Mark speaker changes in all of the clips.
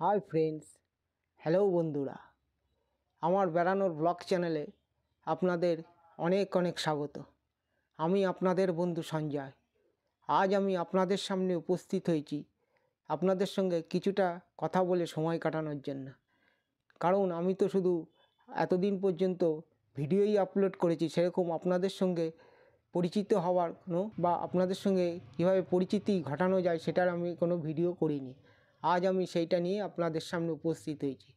Speaker 1: Hi friends, hello বন্ধুরা। আমার বেড়ানোর ব্লগ চ্যানেলে আপনাদের অনেক অনেক স্বাগত। আমি আপনাদের বন্ধু সঞ্জয়। আজ আমি আপনাদের সামনে উপস্থিত হয়েছি আপনাদের সঙ্গে কিছুটা কথা বলে সময় কাটানোর জন্য। কারণ আমি তো শুধু এতদিন পর্যন্ত ভিডিওই আপলোড করেছি, সেরকম আপনাদের সঙ্গে পরিচিত হওয়ার বা আপনাদের সঙ্গে কীভাবে পরিচিতি ঘটানো যায় সেটার আমি কোনো ভিডিও করিনি। আজ আমি সেইটা নিয়ে আপনাদের সামনে উপস্থিত হয়েছি।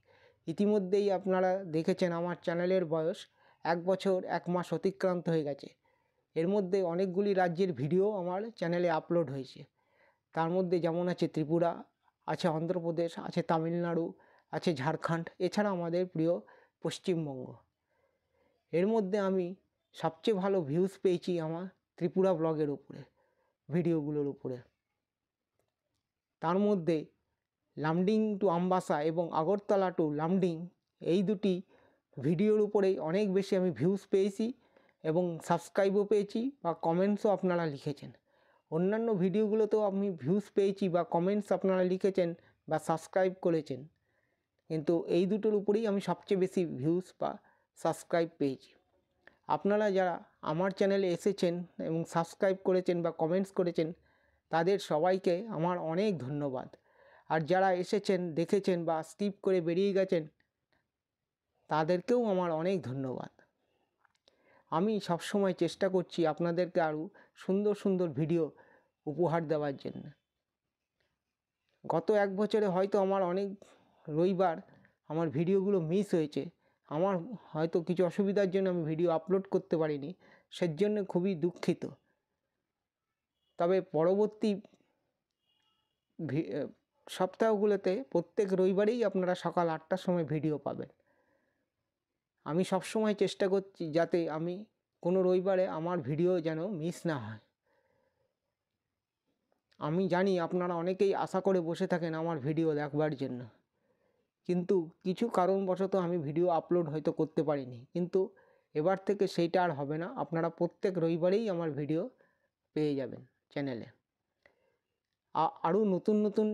Speaker 1: ইতিমধ্যেই আপনারা দেখেছেন আমার চ্যানেলের বয়স 1 বছর 1 মাস অতিক্রান্ত হয়ে গেছে। এর মধ্যে অনেকগুলি রাজ্যের ভিডিও আমার চ্যানেলে আপলোড হয়েছে। তার মধ্যে যেমন আছে ত্রিপুরা, আছে অন্ধ্রপ্রদেশ, আছে তামিলনাড়ু, আছে ঝাড়খণ্ড, এছাড়া আমাদের প্রিয় পশ্চিমবঙ্গ। এর মধ্যে আমি সবচেয়ে ভালো ভিউজ পেয়েছি আমার ত্রিপুরা ব্লগের উপরে, ভিডিওগুলোর উপরে। তার মধ্যে লামডিং টু আমবাসা এবং আগরতলা টু লামডিং, এই দুটি ভিডিওর উপরেই অনেক বেশি আমি ভিউজ পেয়েছি এবং সাবস্ক্রাইবও পেয়েছি বা কমেন্টসও আপনারা লিখেছেন। অন্যান্য ভিডিওগুলোতেও আমি ভিউজ পেয়েছি বা কমেন্টস আপনারা লিখেছেন বা সাবস্ক্রাইব করেছেন, কিন্তু এই দুটোর উপরেই আমি সবচেয়ে বেশি ভিউজ বা সাবস্ক্রাইব পেয়েছি। আপনারা যারা আমার চ্যানেলে এসেছেন এবং সাবস্ক্রাইব করেছেন বা কমেন্টস করেছেন, তাদের সবাইকে আমার অনেক ধন্যবাদ। আর যারা এসেছেন, দেখেছেন বা স্কিপ করে বেরিয়ে গেছেন, তাদেরকেও আমার অনেক ধন্যবাদ। আমি সবসময় চেষ্টা করছি আপনাদেরকে আরও সুন্দর সুন্দর ভিডিও উপহার দেওয়ার জন্য। গত 1 বছরে হয়তো আমার অনেক রবিবার আমার ভিডিওগুলো মিস হয়েছে। আমার হয়তো কিছু অসুবিধার জন্য আমি ভিডিও আপলোড করতে পারিনি, সেজন্য খুবই দুঃখিত। তবে পরবর্তী সপ্তাহগুলোতে প্রত্যেক রবিবারেই আপনারা সকাল 8টার সময় ভিডিও পাবেন। আমি সবসময় চেষ্টা করছি যাতে আমি কোনো রবিবারে আমার ভিডিও যেন মিস না হয়। আমি জানি আপনারা অনেকেই আশা করে বসে থাকেন আমার ভিডিও দেখবার জন্য, কিন্তু কিছু কারণবশত আমি ভিডিও আপলোড হয়তো করতে পারিনি। কিন্তু এবার থেকে সেইটা আর হবে না, আপনারা প্রত্যেক রবিবারেই আমার ভিডিও পেয়ে যাবেন চ্যানেলে। আরও নতুন নতুন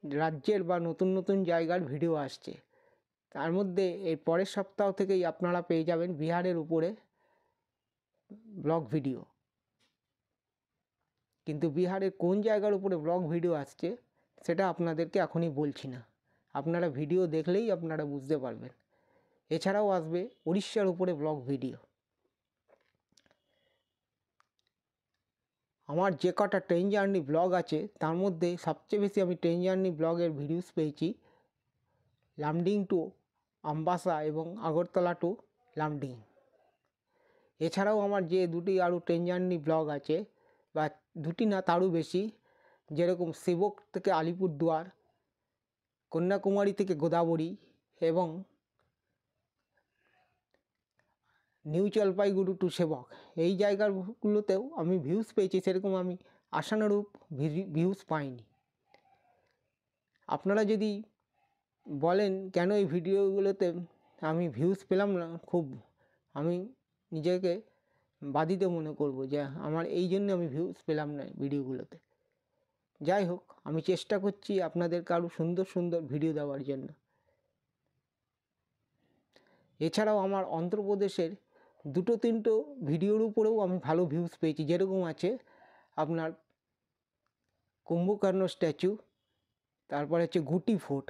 Speaker 1: রাজ্যের বা নতুন নতুন জায়গার ভিডিও আসছে। তার মধ্যে এর পরের সপ্তাহ থেকেই আপনারা পেয়ে যাবেন বিহারের উপরে ব্লগ ভিডিও। কিন্তু বিহারের কোন জায়গার উপরে ব্লগ ভিডিও আসছে সেটা আপনাদেরকে এখনই বলছি না, আপনারা ভিডিও দেখলেই আপনারা বুঝতে পারবেন। এছাড়াও আসবে উড়িষ্যার উপরে ব্লগ ভিডিও। আমার যে কটা ট্রেন জার্নি ব্লগ আছে তার মধ্যে সবচেয়ে বেশি আমি ট্রেন জার্নি ব্লগের ভিডিওস পেয়েছি লামডিং টু আমবাসা এবং আগরতলা টু লামডিং। এছাড়াও আমার যে দুটি আরও ট্রেন জার্নি ব্লগ আছে, বা দুটি না তারও বেশি, যেরকম সেবক থেকে আলিপুরদুয়ার, কন্যাকুমারী থেকে গোদাবরী এবং নিউ জলপাইগুড়ি টু সেবক, এই জায়গাগুলোতেও আমি ভিউজ পেয়েছি, সেরকম আমি আশানুরূপ ভিউজ পাইনি। আপনারা যদি বলেন কেন এই ভিডিওগুলোতে আমি ভিউজ পেলাম না, খুব আমি নিজেকে বাধিত মনে করব যে আমার এই জন্য আমি ভিউজ পেলাম না ভিডিওগুলোতে। যাই হোক, আমি চেষ্টা করছি আপনাদেরকে আরও সুন্দর সুন্দর ভিডিও দেওয়ার জন্য। এছাড়াও আমার অন্ধ্রপ্রদেশের 2-3টো ভিডিওর উপরেও আমি ভালো ভিউজ পেয়েছি, যেরকম আছে আপনার কুম্ভকর্ণ স্ট্যাচু, তারপরে হচ্ছে গুটি ফোর্ট।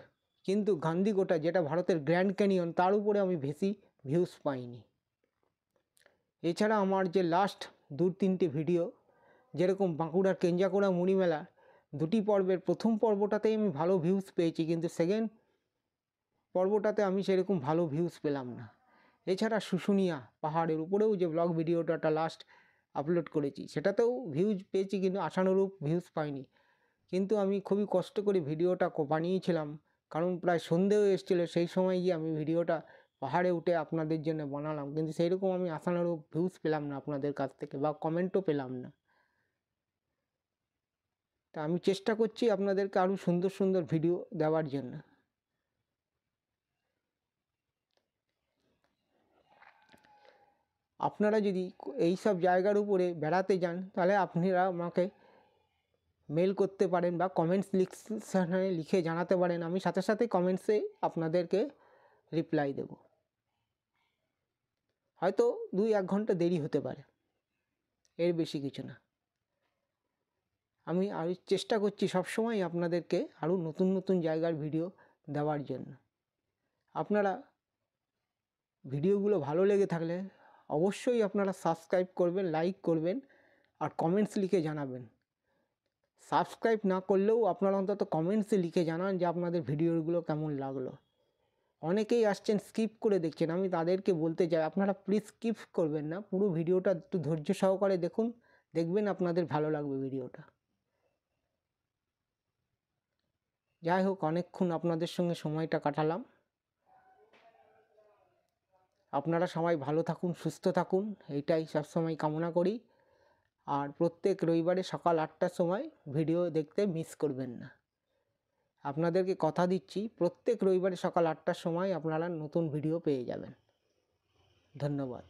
Speaker 1: কিন্তু গান্ধীগোটা, যেটা ভারতের গ্র্যান্ড ক্যানিয়ন, তার উপরে আমি বেশি ভিউজ পাইনি। এছাড়া আমার যে লাস্ট 2-3টে ভিডিও, যেরকম বাঁকুড়ার কেঞ্জাকুড়া মুড়িমেলা, 2টি পর্বের প্রথম পর্বটাতেই আমি ভালো ভিউজ পেয়েছি, কিন্তু সেকেন্ড পর্বটাতে আমি সেরকম ভালো ভিউজ পেলাম না। এছাড়া শুশুনিয়া পাহাড়ের উপরেও যে ব্লগ ভিডিওটা লাস্ট আপলোড করেছি, সেটাতেও ভিউজ পেয়েছি, কিন্তু আশানুরূপ ভিউজ পাইনি। কিন্তু আমি খুবই কষ্ট করে ভিডিওটা বানিয়েছিলাম, কারণ প্রায় সন্ধে হয়ে এসেছিলো সেই সময় গিয়ে আমি ভিডিওটা পাহাড়ে উঠে আপনাদের জন্য বানালাম, কিন্তু সেইরকম আমি আশানুরূপ ভিউজ পেলাম না আপনাদের কাছ থেকে, বা কমেন্টও পেলাম না। তা আমি চেষ্টা করছি আপনাদেরকে আরও সুন্দর সুন্দর ভিডিও দেওয়ার জন্য। আপনারা যদি এই সব জায়গার উপরে বেড়াতে যান, তাহলে আপনারা আমাকে মেল করতে পারেন বা কমেন্টস সেকশনে লিখে জানাতে পারেন। আমি সাথে সাথে কমেন্টসে আপনাদেরকে রিপ্লাই দেব। হয়তো 2-1 ঘন্টা দেরি হতে পারে, এর বেশি কিছু না। আমি আর চেষ্টা করছি সবসময় আপনাদেরকে আরও নতুন নতুন জায়গার ভিডিও দেওয়ার জন্য। আপনারা ভিডিওগুলো ভালো লেগে থাকলে অবশ্যই আপনারা সাবস্ক্রাইব করবেন, লাইক করবেন আর কমেন্টস লিখে জানাবেন। সাবস্ক্রাইব না করলেও আপনারা অন্তত কমেন্টসে লিখে জানান যে আপনাদের ভিডিওগুলো কেমন লাগলো। অনেকেই আসছেন স্কিপ করে দেখছেন, আমি তাদেরকে বলতে চাই আপনারা প্লিজ স্কিপ করবেন না, পুরো ভিডিওটা একটু ধৈর্য সহকারে দেখুন, দেখবেন আপনাদের ভালো লাগবে ভিডিওটা। যাই হোক, অনেকক্ষণ আপনাদের সঙ্গে সময়টা কাটালাম। আপনারা সবাই ভালো থাকুন, সুস্থ থাকুন, এইটাই সবসময় কামনা করি। আর প্রত্যেক রবিবারে সকাল 8টার সময় ভিডিও দেখতে মিস করবেন না। আপনাদেরকে কথা দিচ্ছি প্রত্যেক রবিবারে সকাল 8টার সময় আপনারা নতুন ভিডিও পেয়ে যাবেন। ধন্যবাদ।